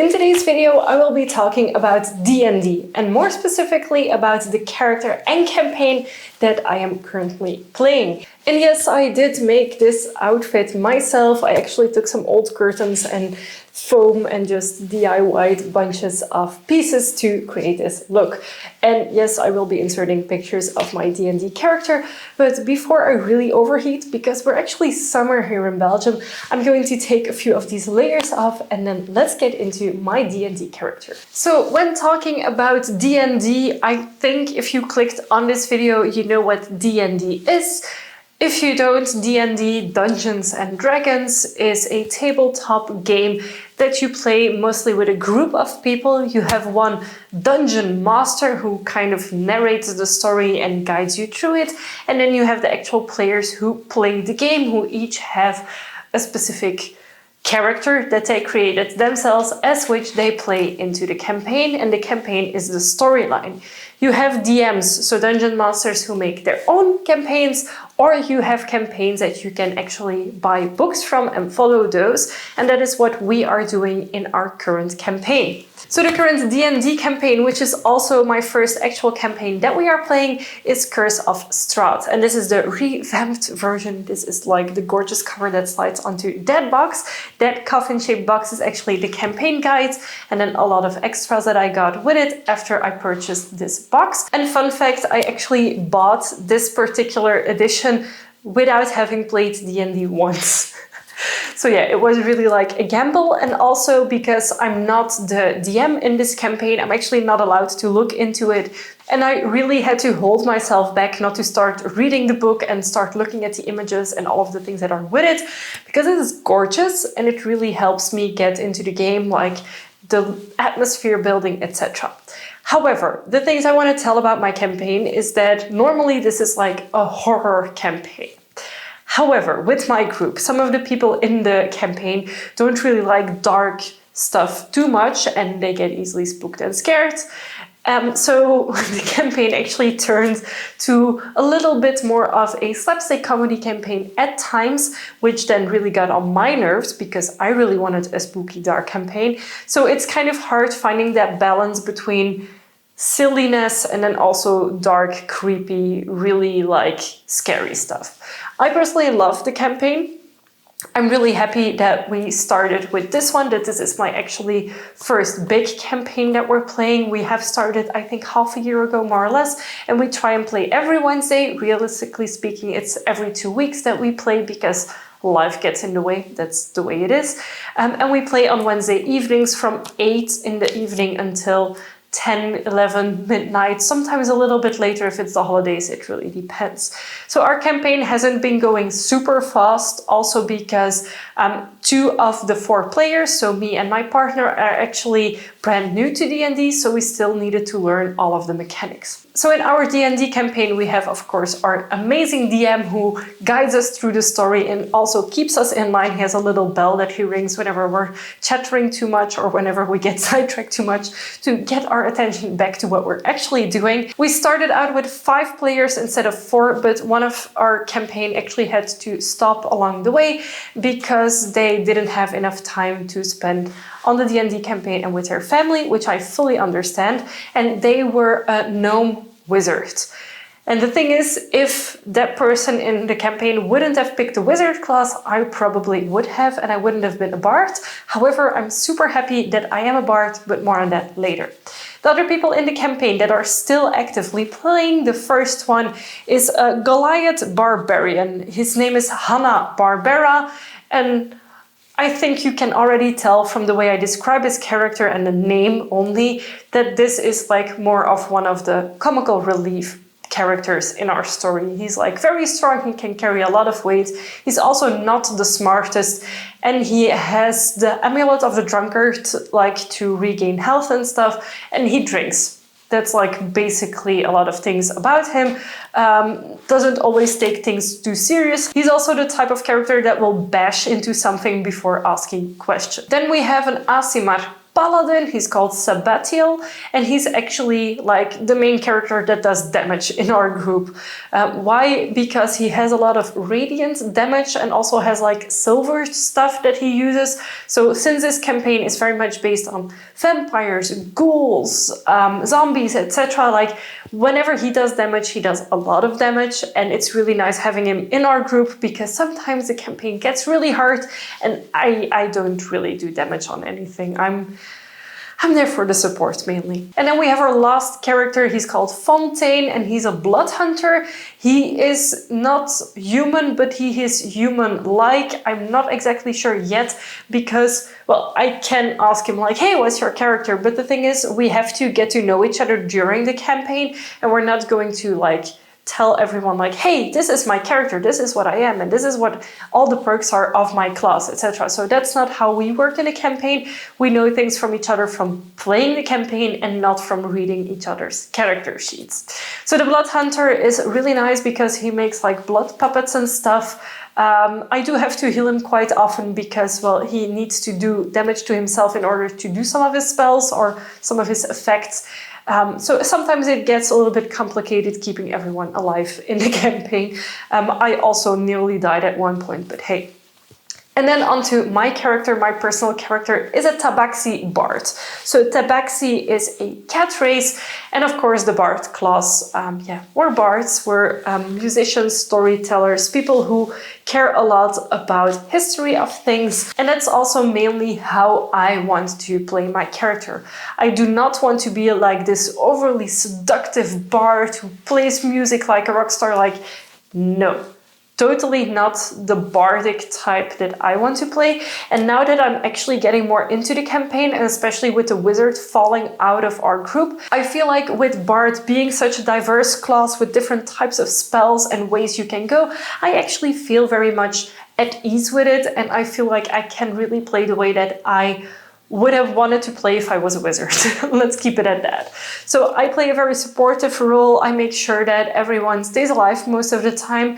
In today's video, I will be talking about DND and more specifically about the character and campaign that I am currently playing. And yes, I did make this outfit myself. I actually took some old curtains and foam and just DIY'd bunches of pieces to create this look. And yes, I will be inserting pictures of my DND character, but before I really overheat, because we're actually summer here in Belgium, I'm going to take a few of these layers off and then let's get into my DND character. So when talking about DND, I think if you clicked on this video, you know what DND is. If you don't, DND Dungeons and Dragons is a tabletop game that you play mostly with a group of people. You have one dungeon master who kind of narrates the story and guides you through it. And then you have the actual players who play the game, who each have a specific character that they created themselves, as which they play into the campaign, and the campaign is the storyline. You have DMs, so dungeon masters who make their own campaigns, or you have campaigns that you can actually buy books from and follow those, and that is what we are doing in our current campaign. So the current DND campaign, which is also my first actual campaign that we are playing, is Curse of Strat. And this is the revamped version. This is like the gorgeous cover that slides onto that box. That coffin-shaped box is actually the campaign guide, and then a lot of extras that I got with it after I purchased this box. And fun fact, I actually bought this particular edition without having played D&D once. So yeah, it was really like a gamble, and also because I'm not the DM in this campaign, I'm actually not allowed to look into it. And I really had to hold myself back not to start reading the book and start looking at the images and all of the things that are with it, because it is gorgeous and it really helps me get into the game, like the atmosphere building, etc. However, the things I want to tell about my campaign is that normally this is like a horror campaign. However, with my group, some of the people in the campaign don't really like dark stuff too much and they get easily spooked and scared. So the campaign actually turned to a little bit more of a slapstick comedy campaign at times, which then really got on my nerves because I really wanted a spooky dark campaign. So it's kind of hard finding that balance between silliness and then also dark, creepy, really like scary stuff. I personally love the campaign. I'm really happy that we started with this one, that this is my actually first big campaign that we're playing. We have started, I think, half a year ago, more or less, and we try and play every Wednesday. Realistically speaking, it's every 2 weeks that we play because life gets in the way. That's the way it is. And we play on Wednesday evenings from 8 in the evening until 10, 11, midnight, sometimes a little bit later if it's the holidays, it really depends. So our campaign hasn't been going super fast, also because 2 of the 4 players, so me and my partner, are actually brand new to D&D, so we still needed to learn all of the mechanics. So in our D&D campaign, we have, of course, our amazing DM who guides us through the story and also keeps us in line. He has a little bell that he rings whenever we're chattering too much or whenever we get sidetracked too much to get our attention back to what we're actually doing. We started out with 5 players instead of 4, but one of our campaign actually had to stop along the way because they didn't have enough time to spend on the D&D campaign and with their family, which I fully understand, and they were a gnome wizard. And the thing is, if that person in the campaign wouldn't have picked the wizard class, I probably would have, and I wouldn't have been a bard. However, I'm super happy that I am a bard, but more on that later. The other people in the campaign that are still actively playing, the first one is a Goliath barbarian. His name is Hanna Barbera, and I think you can already tell from the way I describe his character and the name only that this is like more of one of the comical relief characters in our story. He's like very strong, he can carry a lot of weight. He's also not the smartest, and he has the amulet of the drunkard, like to regain health and stuff, and he drinks. That's like basically a lot of things about him. Doesn't always take things too serious. He's also the type of character that will bash into something before asking questions. Then we have an Aasimar paladin. He's called Sabatiel, and he's actually like the main character that does damage in our group. Why? Because he has a lot of radiant damage and also has like silver stuff that he uses. So since this campaign is very much based on vampires, ghouls, zombies, etc., like whenever he does damage, he does a lot of damage, and it's really nice having him in our group because sometimes the campaign gets really hard and I don't really do damage on anything. I'm there for the support mainly. And then we have our last character. He's called Fontaine and he's a blood hunter. He is not human, but he is human-like. I'm not exactly sure yet because, well, I can ask him like, hey, what's your character? But the thing is, we have to get to know each other during the campaign, and we're not going to like tell everyone like, hey, this is my character, this is what I am, and this is what all the perks are of my class, etc. So that's not how we work in a campaign. We know things from each other from playing the campaign and not from reading each other's character sheets. So the Blood Hunter is really nice because he makes like blood puppets and stuff. I do have to heal him quite often because, well, he needs to do damage to himself in order to do some of his spells or some of his effects. So sometimes it gets a little bit complicated keeping everyone alive in the campaign. I also nearly died at one point, but hey. And then onto my character. My personal character is a Tabaxi bard. So Tabaxi is a cat race, and of course the bard class. We're bards, we're musicians, storytellers, people who care a lot about history of things, and that's also mainly how I want to play my character. I do not want to be like this overly seductive bard who plays music like a rock star. Like, no. Totally not the bardic type that I want to play. And now that I'm actually getting more into the campaign, and especially with the wizard falling out of our group, I feel like with bard being such a diverse class with different types of spells and ways you can go, I actually feel very much at ease with it, and I feel like I can really play the way that I would have wanted to play if I was a wizard. Let's keep it at that. So I play a very supportive role. I make sure that everyone stays alive most of the time.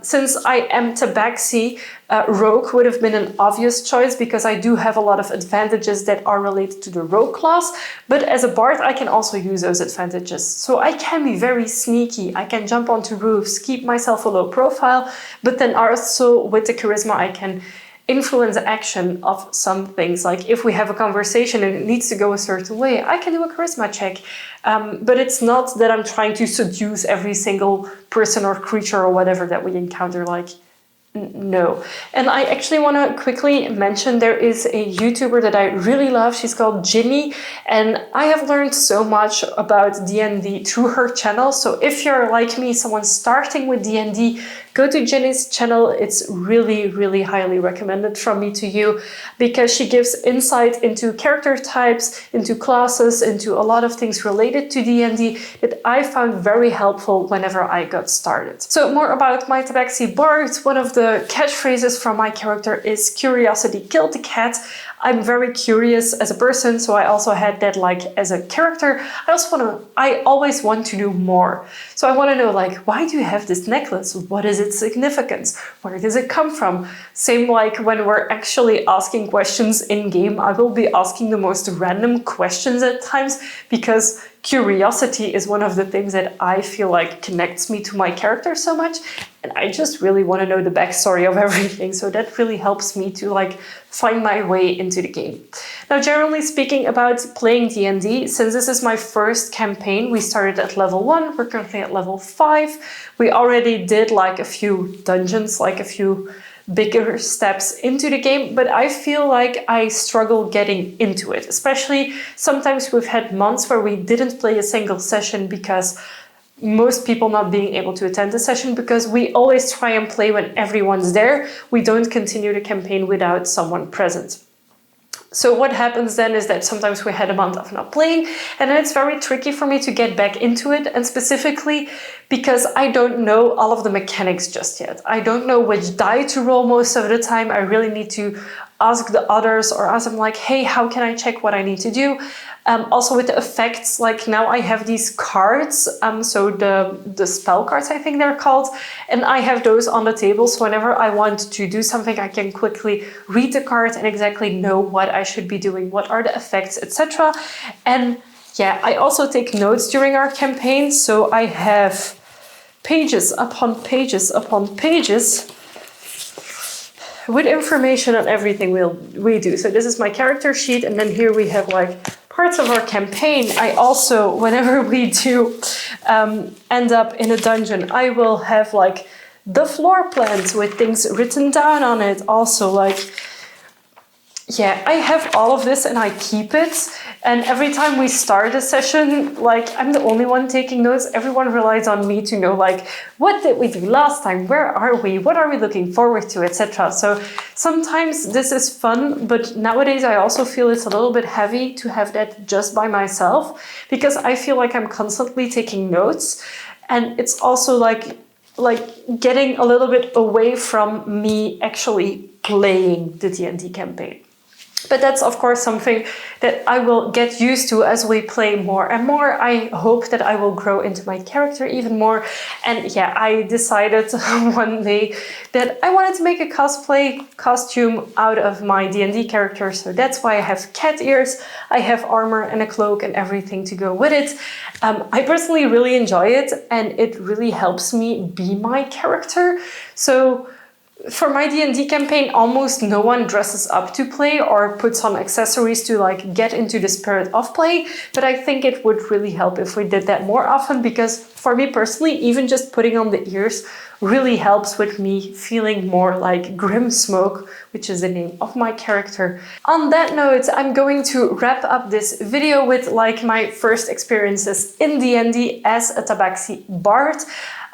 Since I am Tabaxi, rogue would have been an obvious choice because I do have a lot of advantages that are related to the rogue class, but as a bard I can also use those advantages. So I can be very sneaky, I can jump onto roofs, keep myself a low profile, but then also with the charisma I can influence action of some things. Like if we have a conversation and it needs to go a certain way, I can do a charisma check. But it's not that I'm trying to seduce every single person or creature or whatever that we encounter. Like, no. And I actually want to quickly mention there is a YouTuber that I really love. She's called Ginny, and I have learned so much about D&D through her channel. So if you're like me, someone starting with D&D, go to Ginny's channel. It's really, really highly recommended from me to you because she gives insight into character types, into classes, into a lot of things related to D&D that I found very helpful whenever I got started. So more about my Tabaxi bard. One of the catchphrases from my character is "Curiosity killed the cat." I'm very curious as a person, so I also had that like as a character. I always want to do more. So I want to know like, why do you have this necklace? What is its significance? Where does it come from? Same like when we're actually asking questions in game, I will be asking the most random questions at times because curiosity is one of the things that I feel like connects me to my character so much, and I just really want to know the backstory of everything, so that really helps me to like find my way into the game. Now, generally speaking about playing D&D, since this is my first campaign, we started at level 1, we're currently at level 5. We already did like a few dungeons, like a few bigger steps into the game, but I feel like I struggle getting into it. Especially sometimes we've had months where we didn't play a single session because most people not being able to attend the session, because we always try and play when everyone's there. We don't continue the campaign without someone present. So what happens then is that sometimes we had a month of not playing, and then it's very tricky for me to get back into it, and specifically because I don't know all of the mechanics just yet. I don't know which die to roll most of the time. I really need to ask the others or ask them like, hey, how can I check what I need to do? Also with the effects, like now I have these cards, so the spell cards, I think they're called, and I have those on the table, so whenever I want to do something, I can quickly read the card and exactly know what I should be doing, what are the effects, etc. And yeah, I also take notes during our campaign, so I have pages upon pages upon pages with information on everything we do. So this is my character sheet, and then here we have like parts of our campaign. I also, whenever we do end up in a dungeon, I will have like the floor plans with things written down on it. Also, like, yeah, I have all of this and I keep it. And every time we start a session, like, I'm the only one taking notes. Everyone relies on me to know, like, what did we do last time? Where are we? What are we looking forward to, etc. So sometimes this is fun, but nowadays I also feel it's a little bit heavy to have that just by myself, because I feel like I'm constantly taking notes, and it's also like getting a little bit away from me actually playing the D&D campaign. But that's, of course, something that I will get used to as we play more and more. I hope that I will grow into my character even more. And yeah, I decided one day that I wanted to make a cosplay costume out of my D&D character. So that's why I have cat ears, I have armor and a cloak and everything to go with it. I personally really enjoy it, and it really helps me be my character. So for my D&D campaign, almost no one dresses up to play or puts on accessories to like get into the spirit of play, but I think it would really help if we did that more often, because for me personally, even just putting on the ears really helps with me feeling more like Grim Smoke, which is the name of my character. On that note, I'm going to wrap up this video with like my first experiences in D&D as a Tabaxi bard.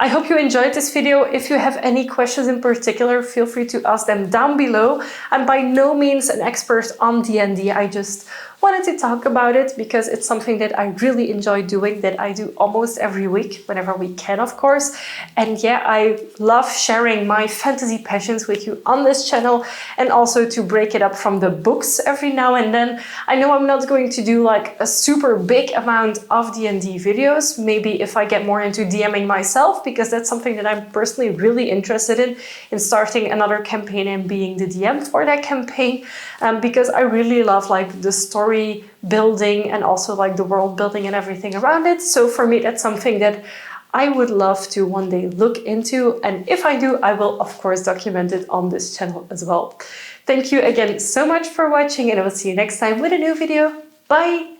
I hope you enjoyed this video. If you have any questions in particular, feel free to ask them down below. I'm by no means an expert on D&D. I just wanted to talk about it because it's something that I really enjoy doing, that I do almost every week, whenever we can, of course. And yeah, I love sharing my fantasy passions with you on this channel, and also to break it up from the books every now and then. I know I'm not going to do like a super big amount of D&D videos, maybe if I get more into DMing myself, because that's something that I'm personally really interested in starting another campaign and being the DM for that campaign, because I really love like the story building and also like the world building and everything around it. So for me, that's something that I would love to one day look into, and if I do, I will of course document it on this channel as well. Thank you again so much for watching, and I will see you next time with a new video. Bye!